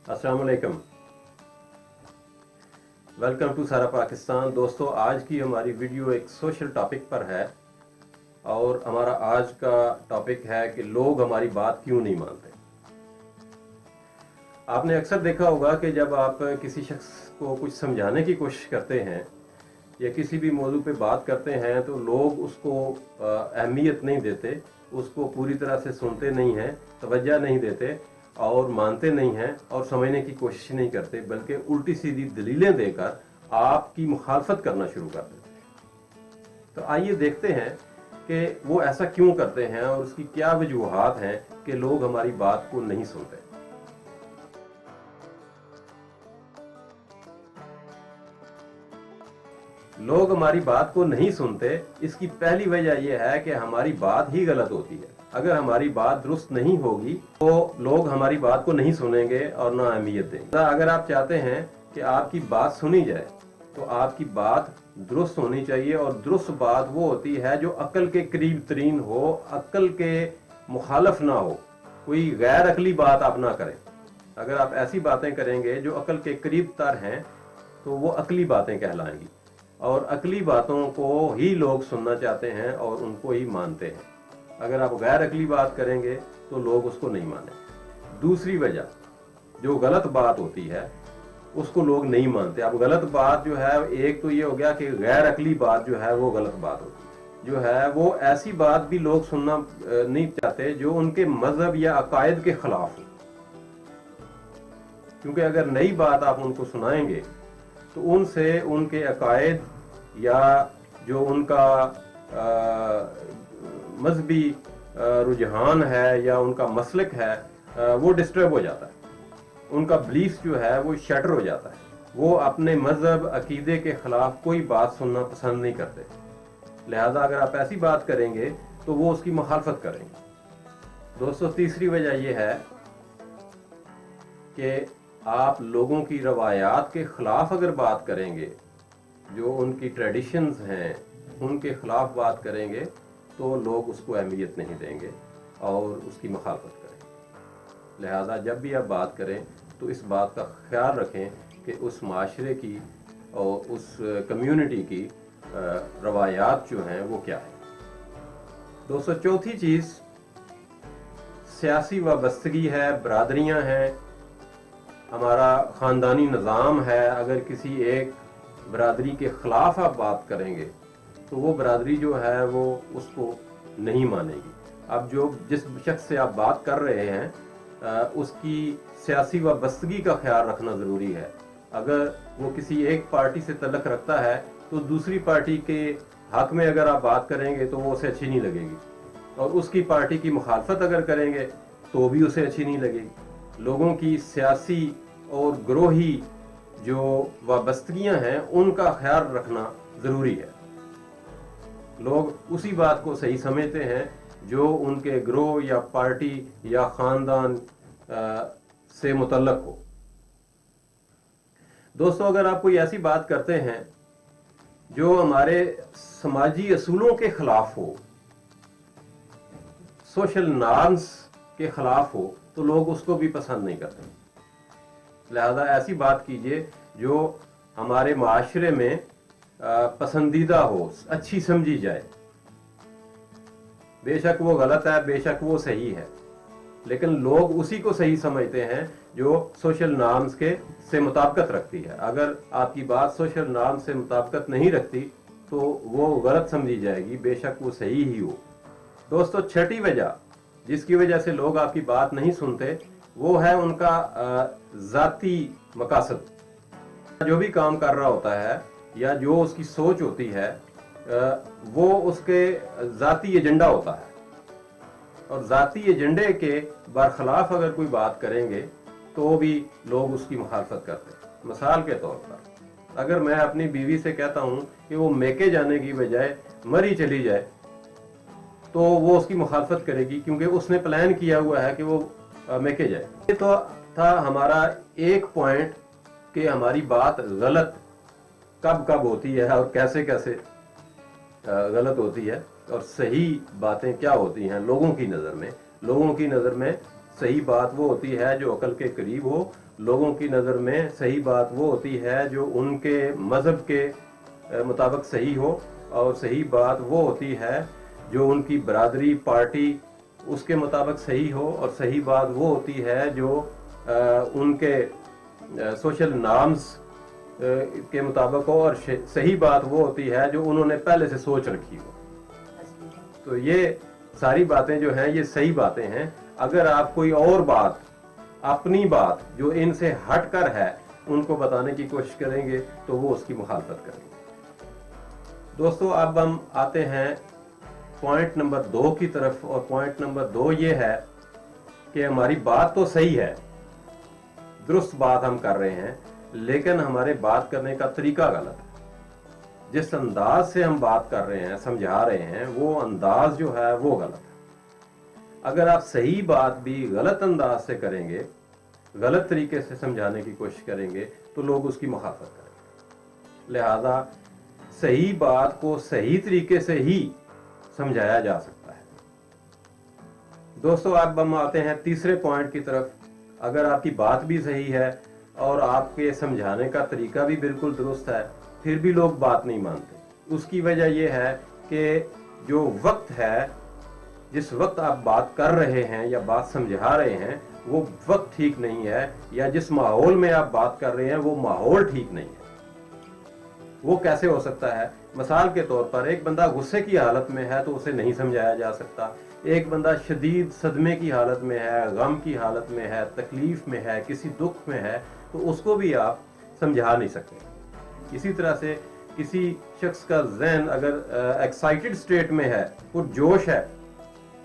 अस्सलाम वालेकुम। Welcome to सारा पाकिस्तान। दोस्तों, आज की हमारी वीडियो एक सोशल टॉपिक पर है और हमारा आज का टॉपिक है कि लोग हमारी बात क्यों नहीं मानते। आपने अक्सर देखा होगा कि जब आप किसी शख्स को कुछ समझाने की कोशिश करते हैं या किसी भी मौजू पे बात करते हैं तो लोग उसको अहमियत नहीं देते, उसको पूरी तरह से सुनते नहीं हैं, तवज्जो नहीं देते और मानते नहीं हैं और समझने की कोशिश नहीं करते, बल्कि उल्टी सीधी दलीलें देकर आपकी मुखालफत करना शुरू कर देते हैं। तो आइए देखते हैं कि वो ऐसा क्यों करते हैं और उसकी क्या वजूहात हैं कि लोग हमारी बात को नहीं सुनते। लोग हमारी बात को नहीं सुनते, इसकी पहली वजह यह है कि हमारी बात ही गलत होती है। अगर हमारी बात दुरुस्त नहीं होगी तो लोग हमारी बात को नहीं सुनेंगे और ना अहमियत देंगे। अगर आप चाहते हैं कि आपकी बात सुनी जाए तो आपकी बात दुरुस्त होनी चाहिए, और दुरुस्त बात वो होती है जो अक्ल के करीब तरीन हो, अक्ल के मुखालफ ना हो, कोई गैर अकली बात आप ना करें। अगर आप ऐसी बातें करेंगे जो अक्ल के करीब तर हैं तो वो अकली बातें कहलाएंगी, और अकली बातों को ही लोग सुनना चाहते हैं और उनको ही मानते हैं। अगर आप गैर अकली बात करेंगे तो लोग उसको नहीं माने। दूसरी वजह, जो गलत बात होती है उसको लोग नहीं मानते। अब गलत बात जो है, एक तो ये हो गया कि गैर अकली बात जो है वो गलत बात होती है, जो है वो ऐसी बात भी लोग सुनना नहीं चाहते जो उनके मजहब या अकायद के खिलाफ हो। क्योंकि अगर नई बात आप उनको सुनाएंगे तो उनसे उनके अकायद या जो उनका मजहबी रुझान है या उनका मसलक है वो डिस्टर्ब हो जाता है, उनका बिलीफ जो है वो शटर हो जाता है। वो अपने मजहब अकीदे के खिलाफ कोई बात सुनना पसंद नहीं करते। लिहाजा अगर आप ऐसी बात करेंगे तो वो उसकी मुखालफत करेंगे। दोस्तों, तीसरी वजह यह है कि आप लोगों की रवायात के खिलाफ अगर बात करेंगे, जो उनकी ट्रेडिशंस हैं उनके खिलाफ बात करेंगे तो लोग उसको अहमियत नहीं देंगे और उसकी मुखालफत करेंगे। लिहाजा जब भी आप बात करें तो इस बात का ख्याल रखें कि उस माशरे की और उस कम्युनिटी की रवायात जो हैं वो क्या है। दोस्तों, चौथी चीज़ सियासी वाबस्तगी है, बरादरियां हैं, हमारा ख़ानदानी निज़ाम है। अगर किसी एक बरादरी के ख़िलाफ़ आप बात करेंगे तो वो बरादरी जो है वो उसको नहीं मानेगी। अब जिस शख्स से आप बात कर रहे हैं उसकी सियासी वाबस्तगी का ख्याल रखना ज़रूरी है। अगर वो किसी एक पार्टी से तल्लुक़ रखता है तो दूसरी पार्टी के हक़ में अगर आप बात करेंगे तो वो उसे अच्छी नहीं लगेगी, और उसकी पार्टी की मुखालफत अगर करेंगे तो भी उसे अच्छी नहीं लगेगी। लोगों की सियासी और ग्रोही जो वाबस्तगियां हैं उनका ख्याल रखना ज़रूरी है। लोग उसी बात को सही समझते हैं जो उनके ग्रोह या पार्टी या ख़ानदान से मुतल्लक हो। दोस्तों, अगर आप कोई ऐसी बात करते हैं जो हमारे समाजी असूलों के ख़िलाफ़ हो, सोशल नॉर्म्स के ख़िलाफ़ हो, तो लोग उसको भी पसंद नहीं करते। लिहाजा ऐसी बात कीजिए जो हमारे माशरे में पसंदीदा हो, अच्छी समझी जाए। बेशक वो गलत है, बेशक वो सही है, लेकिन लोग उसी को सही समझते हैं जो सोशल नॉर्म्स के से मुताबिकत रखती है। अगर आपकी बात सोशल नॉर्म से मुताबिकत नहीं रखती तो वो गलत समझी जाएगी, बेशक वो सही ही हो। दोस्तों, छठी वजह जिसकी वजह से लोग आपकी बात नहीं सुनते वो है उनका ज़ाती मकासद। जो भी काम कर रहा होता है या जो उसकी सोच होती है वो उसके ज़ाती एजेंडा होता है, और ज़ाती एजेंडे के बरखिलाफ अगर कोई बात करेंगे तो भी लोग उसकी मुखालफत करते हैं। मिसाल के तौर पर अगर मैं अपनी बीवी से कहता हूँ कि वो मेके जाने की बजाय मरी चली जाए तो वो उसकी मुखालफत करेगी, क्योंकि उसने प्लान किया हुआ है कि वो मेके जाए। ये तो था हमारा एक पॉइंट कि हमारी बात गलत कब कब होती है और कैसे कैसे गलत होती है, और सही बातें क्या होती हैं लोगों की नज़र में। लोगों की नज़र में सही बात वो होती है जो अकल के करीब हो लोगों की नज़र में सही बात वो होती है जो उनके मज़हब के मुताबिक सही हो, और सही बात वो होती है जो उनकी बरादरी, पार्टी, उसके मुताबिक सही हो, और सही बात वो होती है जो उनके सोशल नॉर्म्स के मुताबिक हो, और सही बात वो होती है जो उन्होंने पहले से सोच रखी हो। तो ये सारी बातें जो हैं ये सही बातें हैं। अगर आप कोई और बात, अपनी बात जो इनसे हट कर है, उनको बताने की कोशिश करेंगे तो वो उसकी मुखालफत करेंगे। दोस्तों, अब हम आते हैं पॉइंट नंबर 2 की तरफ, और पॉइंट नंबर 2 ये है कि हमारी बात तो सही है, दुरुस्त बात हम कर रहे हैं, लेकिन हमारे बात करने का तरीका गलत है। जिस अंदाज से हम बात कर रहे हैं, समझा रहे हैं, वो अंदाज जो है वो गलत है। अगर आप सही बात भी गलत अंदाज से करेंगे, गलत तरीके से समझाने की कोशिश करेंगे, तो लोग उसकी मुखालफत करेंगे। लिहाजा सही बात को सही तरीके से ही समझाया जा सकता है। दोस्तों, अब हम आते हैं तीसरे पॉइंट की तरफ। अगर आपकी बात भी सही है और आपके समझाने का तरीका भी बिल्कुल दुरुस्त है, फिर भी लोग बात नहीं मानते, उसकी वजह यह है कि जो वक्त है, जिस वक्त आप बात कर रहे हैं या बात समझा रहे हैं, वो वक्त ठीक नहीं है, या जिस माहौल में आप बात कर रहे हैं वो माहौल ठीक नहीं है। वो कैसे हो सकता है? मिसाल के तौर पर, एक बंदा गुस्से की हालत में है तो उसे नहीं समझाया जा सकता। एक बंदा शदीद सदमे की हालत में है, गम की हालत में है, तकलीफ में है, किसी दुख में है, तो उसको भी आप समझा नहीं सकते। इसी तरह से किसी शख्स का ज़हन अगर एक्साइटेड स्टेट में है, पुरजोश है,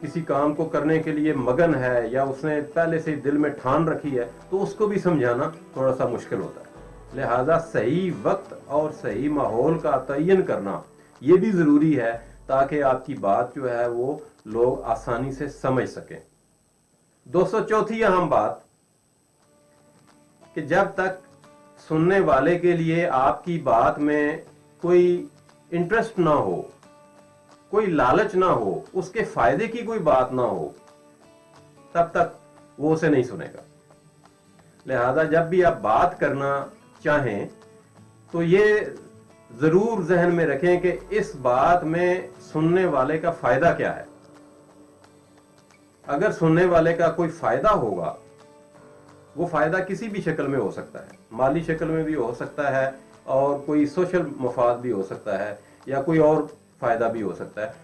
किसी काम को करने के लिए मगन है, या उसने पहले से दिल में ठान रखी है, तो उसको भी समझाना थोड़ा सा मुश्किल होता है। लिहाजा सही वक्त और सही माहौल का तयन करना ये भी ज़रूरी है, ताकि आपकी बात जो है वो लोग आसानी से समझ सकें। दोस्तों, चौथी अहम बात कि जब तक सुनने वाले के लिए आपकी बात में कोई इंटरेस्ट ना हो, कोई लालच ना हो, उसके फायदे की कोई बात ना हो, तब तक वो उसे नहीं सुनेगा। लिहाजा जब भी आप बात करना चाहें तो ये जरूर जहन में रखें कि इस बात में सुनने वाले का फायदा क्या है। अगर सुनने वाले का कोई फायदा होगा, वो फायदा किसी भी शक्ल में हो सकता है, माली शक्ल में भी हो सकता है, और कोई सोशल मफाद भी हो सकता है, या कोई और फायदा भी हो सकता है।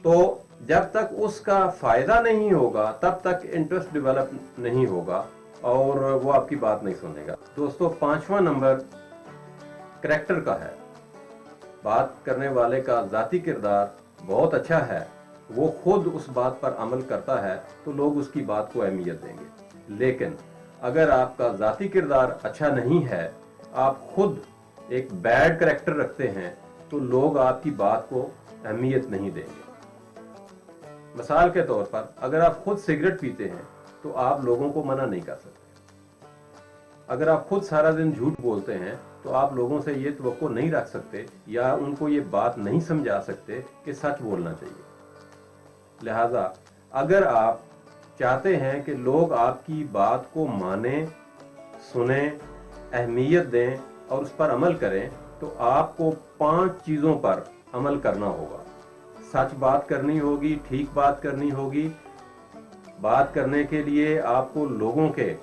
तो जब तक उसका फायदा नहीं होगा, तब तक इंटरेस्ट डेवलप नहीं होगा और वो आपकी बात नहीं सुनेगा। दोस्तों, 5वां नंबर करैक्टर का है। बात करने वाले का ज़ाती किरदार बहुत अच्छा है, वो खुद उस बात पर अमल करता है, तो लोग उसकी बात को अहमियत देंगे। लेकिन अगर आपका ज़ाती किरदार अच्छा नहीं है, आप खुद एक बैड करैक्टर रखते हैं, तो लोग आपकी बात को अहमियत नहीं देंगे। मिसाल के तौर पर, अगर आप खुद सिगरेट पीते हैं तो आप लोगों को मना नहीं कर सकते। अगर आप खुद सारा दिन झूठ बोलते हैं तो आप लोगों से ये तवक्को नहीं रख सकते, या उनको ये बात नहीं समझा सकते कि सच बोलना चाहिए। लिहाजा अगर आप चाहते हैं कि लोग आपकी बात को माने, सुने, अहमियत दें और उस पर अमल करें, तो आपको 5 चीज़ों पर अमल करना होगा। सच बात करनी होगी, ठीक बात करनी होगी। बात करने के लिए आपको लोगों के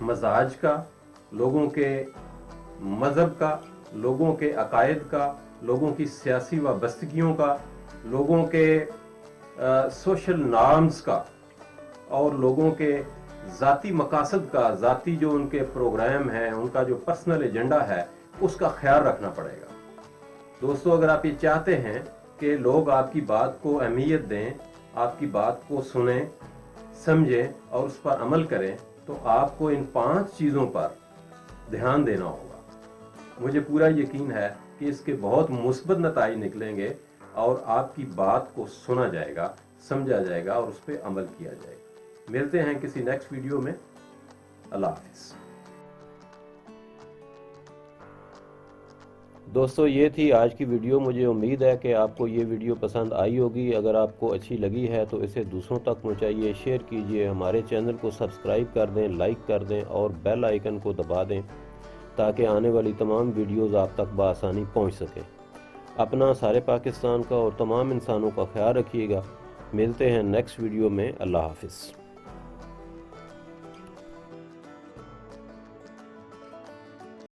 मजाज का, लोगों के मज़हब का, लोगों के अकायद का, लोगों की सियासी वाबस्तगियों का, लोगों के सोशल नॉर्म्स का, और लोगों के ज़ाती मकासद का, ज़ाती जो उनके प्रोग्राम हैं, उनका जो पर्सनल एजेंडा है, उसका ख्याल रखना पड़ेगा। दोस्तों, अगर आप ये चाहते हैं कि लोग आपकी बात को अहमियत दें, आपकी बात को सुनें, समझें और उस पर अमल करें, तो आपको इन 5 चीज़ों पर ध्यान देना होगा। मुझे पूरा यकीन है कि इसके बहुत मुस्बत नताइज निकलेंगे और आपकी बात को सुना जाएगा, समझा जाएगा और उस पर अमल किया जाएगा। मिलते हैं किसी नेक्स्ट वीडियो में। अल्लाह हाफिज़। دوستو یہ تھی آج کی ویڈیو. مجھے امید ہے کہ آپ کو یہ ویڈیو پسند آئی ہوگی. اگر آپ کو اچھی لگی ہے تو اسے دوسروں تک پہنچائیے، شیئر کیجئے، ہمارے چینل کو سبسکرائب کر دیں، لائک کر دیں اور بیل آئیکن کو دبا دیں تاکہ آنے والی تمام ویڈیوز آپ تک بآسانی پہنچ سکیں. اپنا، سارے پاکستان کا اور تمام انسانوں کا خیال رکھیے گا. ملتے ہیں نیکسٹ ویڈیو میں. اللہ حافظ.